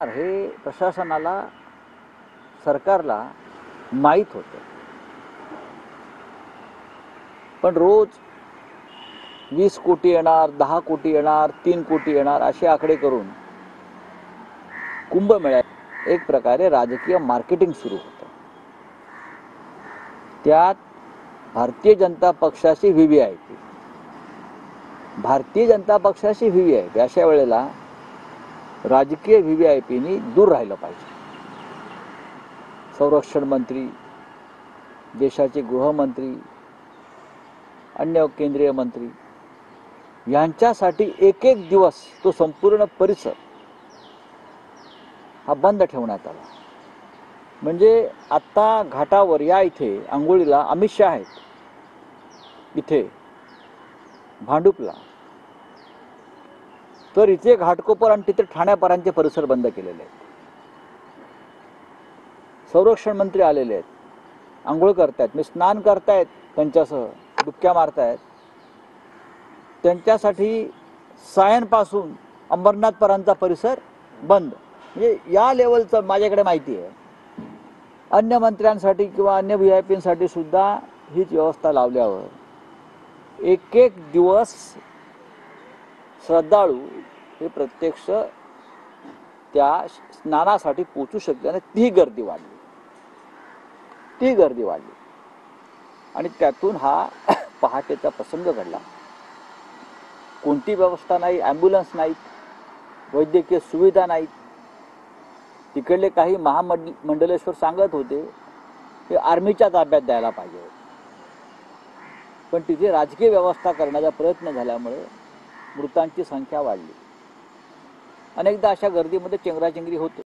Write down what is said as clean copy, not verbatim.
हे प्रशासनाला सरकारला माहीत होतं, पण रोज 20 कोटी येणार, 10 कोटी येणार, 3 कोटी येणार असे आकडे करून कुंभमेळ्यात एक प्रकारे राजकीय मार्केटिंग सुरू होतं। त्यात भारतीय जनता पक्षाची व्हीव्हीआयपी, भारतीय जनता पक्षाची व्हीव्हीआयपी अशा वेळेला राजकीय व्हीव्हीआयपीनी दूर राहिलं पाहिजे। संरक्षण मंत्री, देशाचे गृहमंत्री, अन्य केंद्रीय मंत्री यांच्यासाठी एक एक दिवस तो संपूर्ण परिसर हा बंद ठेवण्यात आला। म्हणजे आता घाटावर या इथे अंघोळीला अमित शाह आहेत, इथे भांडुपला, तर इथे घाटकोपर आणि तिथे ठाण्यापर्यंतचे परिसर बंद केलेले आहेत। संरक्षण मंत्री आलेले आहेत, आंघोळ करतायत, मी स्नान करतायत, त्यांच्यासह डुबक्या मारतायत। त्यांच्यासाठी सायनपासून अंबरनाथपर्यंतचा परिसर बंद। म्हणजे या लेवलचं माझ्याकडे माहिती आहे। अन्य मंत्र्यांसाठी किंवा अन्य व्हीआयपींसाठी सुद्धा हीच व्यवस्था लावल्यावर एक एक दिवस श्रद्धाळू हे प्रत्यक्ष त्या स्नानासाठी पोचू शकले आणि ती गर्दी वाढली आणि त्यातून हा पहाटेचा प्रसंग घडला। कोणती व्यवस्था नाही, ॲम्ब्युलन्स नाहीत, वैद्यकीय सुविधा नाहीत। तिकडले काही महामंडलेश्वर सांगत होते की आर्मीच्या ताब्यात द्यायला पाहिजे, पण तिथे राजकीय व्यवस्था करण्याचा प्रयत्न झाल्यामुळे मृतांची संख्या वाढली। अनेकदा अशा गर्दीमध्ये चेंगराचेंगरी होते।